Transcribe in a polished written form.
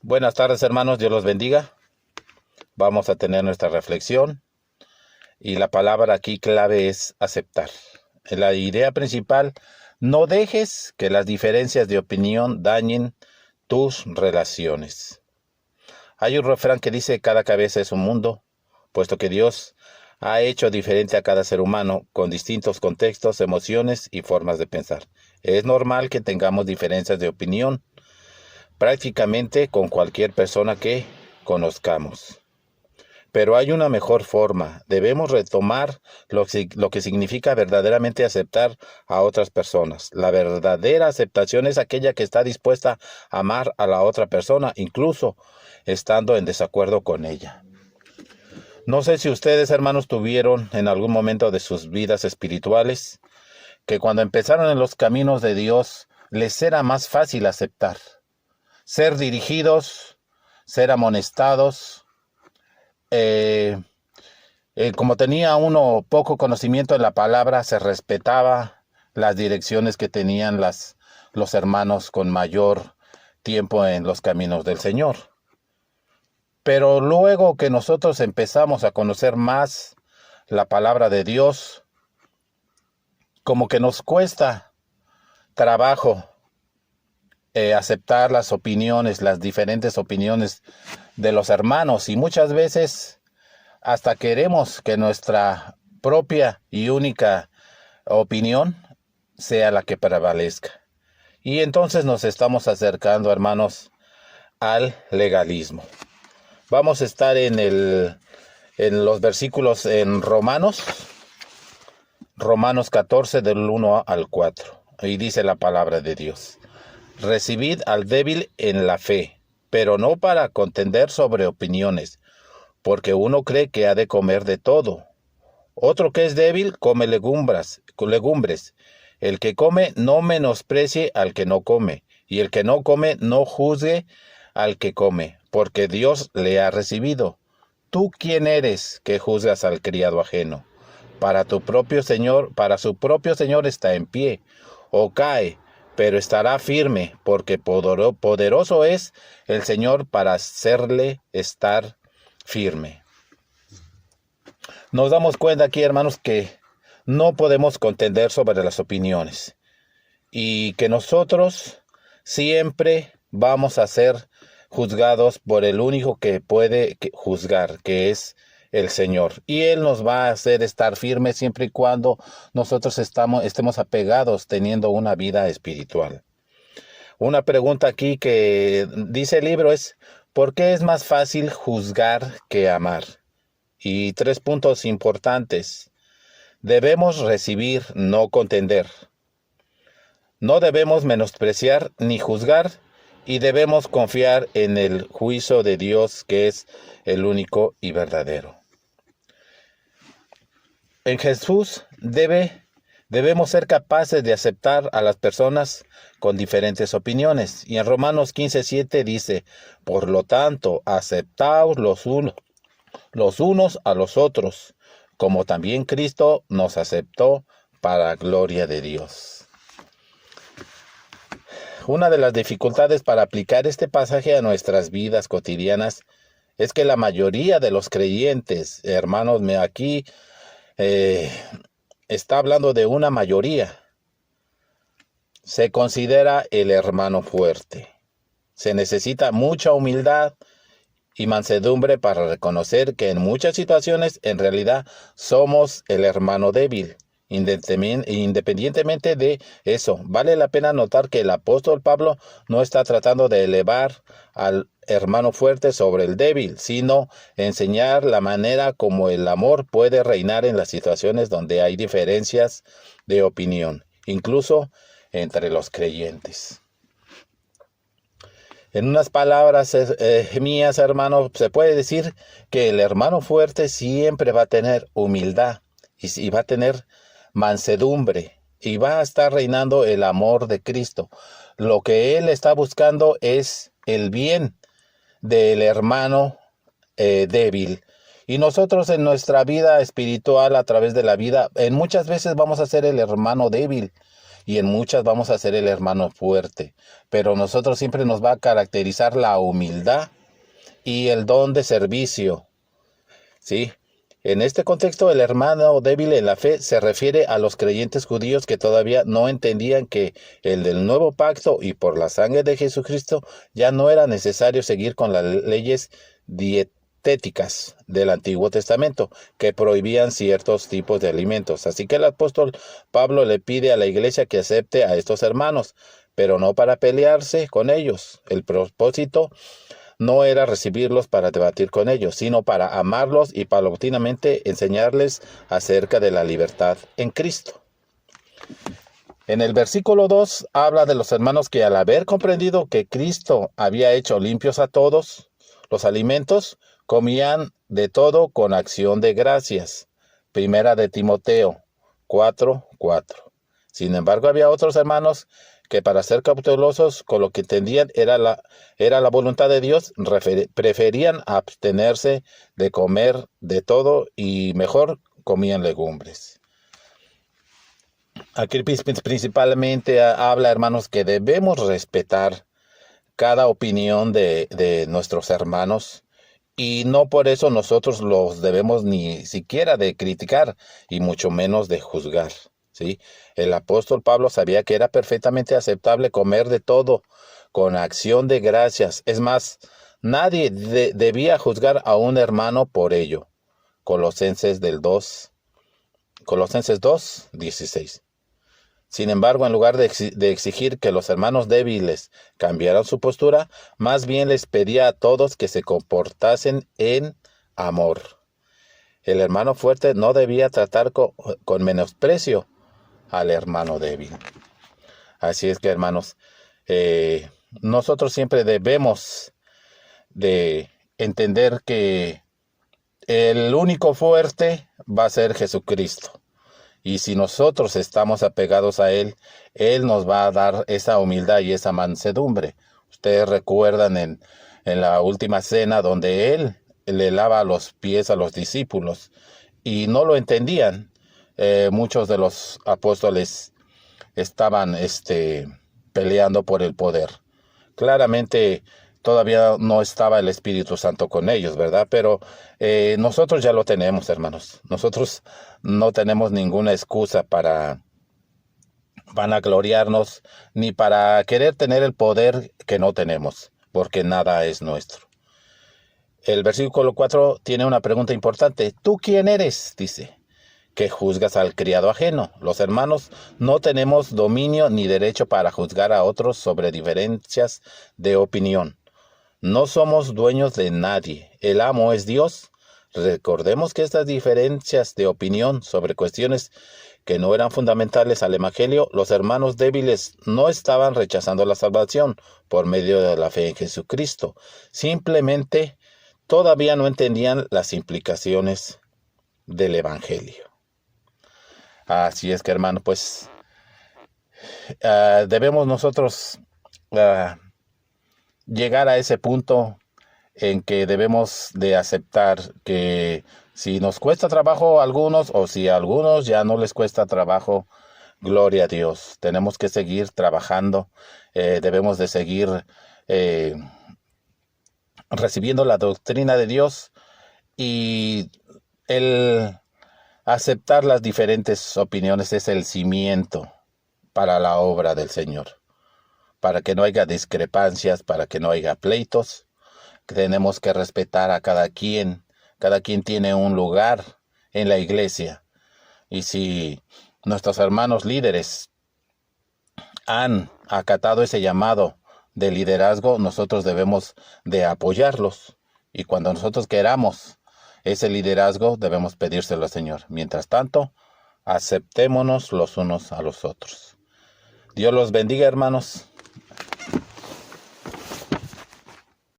Buenas tardes, hermanos, Dios los bendiga. Vamos a tener nuestra reflexión y la palabra aquí clave es aceptar. La idea principal: no dejes que las diferencias de opinión dañen tus relaciones. Hay un refrán que dice: cada cabeza es un mundo, puesto que Dios ha hecho diferente a cada ser humano con distintos contextos, emociones y formas de pensar. Es normal que tengamos diferencias de opinión prácticamente con cualquier persona que conozcamos. Pero hay una mejor forma. Debemos retomar lo que significa verdaderamente aceptar a otras personas. La verdadera aceptación es aquella que está dispuesta a amar a la otra persona, incluso estando en desacuerdo con ella. No sé si ustedes, hermanos, tuvieron en algún momento de sus vidas espirituales que cuando empezaron en los caminos de Dios les era más fácil aceptar, ser dirigidos, ser amonestados. Como tenía uno poco conocimiento de la palabra, se respetaba las direcciones que tenían los hermanos con mayor tiempo en los caminos del Señor. Pero luego que nosotros empezamos a conocer más la palabra de Dios, como que nos cuesta trabajo aceptar las opiniones, las diferentes opiniones de los hermanos, y muchas veces hasta queremos que nuestra propia y única opinión sea la que prevalezca. Y entonces nos estamos acercando, hermanos, al legalismo. Vamos a estar en los versículos en Romanos 14 del 1 al 4. Y dice la palabra de Dios: recibid al débil en la fe, pero no para contender sobre opiniones, porque uno cree que ha de comer de todo. Otro que es débil come legumbres. El que come no menosprecie al que no come, y el que no come no juzgue al que come, porque Dios le ha recibido. ¿Tú quién eres que juzgas al criado ajeno? Para su propio Señor está en pie, o cae, pero estará firme, porque poderoso es el Señor para hacerle estar firme. Nos damos cuenta aquí, hermanos, que no podemos contender sobre las opiniones y que nosotros siempre vamos a ser juzgados por el único que puede juzgar, que es el Señor. Y Él nos va a hacer estar firmes siempre y cuando nosotros estemos apegados, teniendo una vida espiritual. Una pregunta aquí que dice el libro es: ¿por qué es más fácil juzgar que amar? Y 3 puntos importantes. Debemos recibir, no contender. No debemos menospreciar ni juzgar, y debemos confiar en el juicio de Dios, que es el único y verdadero. En Jesús debemos ser capaces de aceptar a las personas con diferentes opiniones. Y en Romanos 15:7 dice: por lo tanto, aceptaos los unos a los otros, como también Cristo nos aceptó para gloria de Dios. Una de las dificultades para aplicar este pasaje a nuestras vidas cotidianas es que la mayoría de los creyentes, hermanos, aquí está hablando de una mayoría, se considera el hermano fuerte. Se necesita mucha humildad y mansedumbre para reconocer que en muchas situaciones en realidad somos el hermano débil. Independientemente de eso, vale la pena notar que el apóstol Pablo no está tratando de elevar al hermano fuerte sobre el débil, sino enseñar la manera como el amor puede reinar en las situaciones donde hay diferencias de opinión, incluso entre los creyentes. En unas palabras mías, hermano, se puede decir que el hermano fuerte siempre va a tener humildad y va a tener mansedumbre, y va a estar reinando el amor de Cristo. Lo que él está buscando es el bien del hermano débil. Y nosotros en nuestra vida espiritual, a través de la vida, en muchas veces vamos a ser el hermano débil. y en muchas vamos a ser el hermano fuerte, pero nosotros siempre nos va a caracterizar la humildad y el don de servicio, ¿sí? En este contexto, el hermano débil en la fe se refiere a los creyentes judíos que todavía no entendían que el del nuevo pacto y por la sangre de Jesucristo ya no era necesario seguir con las leyes dietéticas del Antiguo Testamento que prohibían ciertos tipos de alimentos. Así que el apóstol Pablo le pide a la iglesia que acepte a estos hermanos, pero no para pelearse con ellos. El propósito no era recibirlos para debatir con ellos, sino para amarlos y paulatinamente enseñarles acerca de la libertad en Cristo. En el versículo 2 habla de los hermanos que al haber comprendido que Cristo había hecho limpios a todos los alimentos, comían de todo con acción de gracias. Primera de Timoteo 4:4. Sin embargo, había otros hermanos que para ser cautelosos con lo que entendían era la voluntad de Dios, preferían abstenerse de comer de todo y mejor comían legumbres. Aquí principalmente habla, hermanos, que debemos respetar cada opinión de nuestros hermanos y no por eso nosotros los debemos ni siquiera de criticar y mucho menos de juzgar. ¿Sí? El apóstol Pablo sabía que era perfectamente aceptable comer de todo con acción de gracias. Es más, nadie debía juzgar a un hermano por ello. Colosenses 2:16. Sin embargo, en lugar de exigir que los hermanos débiles cambiaran su postura, más bien les pedía a todos que se comportasen en amor. El hermano fuerte no debía tratar con menosprecio al hermano débil. Así es que, hermanos, nosotros siempre debemos de entender que el único fuerte va a ser Jesucristo. Y si nosotros estamos apegados a Él, Él nos va a dar esa humildad y esa mansedumbre. Ustedes recuerdan en la última cena donde Él le lava los pies a los discípulos y no lo entendían. Muchos de los apóstoles estaban peleando por el poder. Claramente todavía no estaba el Espíritu Santo con ellos, ¿verdad? Pero nosotros ya lo tenemos, hermanos. Nosotros no tenemos ninguna excusa para vanagloriarnos ni para querer tener el poder que no tenemos, porque nada es nuestro. El versículo 4 tiene una pregunta importante. ¿Tú quién eres? Dice. Que juzgas al criado ajeno. Los hermanos no tenemos dominio ni derecho para juzgar a otros sobre diferencias de opinión. No somos dueños de nadie. El amo es Dios. Recordemos que estas diferencias de opinión sobre cuestiones que no eran fundamentales al Evangelio, los hermanos débiles no estaban rechazando la salvación por medio de la fe en Jesucristo. Simplemente todavía no entendían las implicaciones del Evangelio. Así es que, hermano, pues debemos nosotros llegar a ese punto en que debemos de aceptar que si nos cuesta trabajo a algunos o si a algunos ya no les cuesta trabajo, gloria a Dios. Tenemos que seguir trabajando, debemos de seguir recibiendo la doctrina de Dios y el aceptar las diferentes opiniones es el cimiento para la obra del Señor. Para que no haya discrepancias, para que no haya pleitos, tenemos que respetar a cada quien. Cada quien tiene un lugar en la iglesia. Y si nuestros hermanos líderes han acatado ese llamado de liderazgo, nosotros debemos de apoyarlos. Y cuando nosotros queramos ese liderazgo, debemos pedírselo al Señor. Mientras tanto, aceptémonos los unos a los otros. Dios los bendiga, hermanos.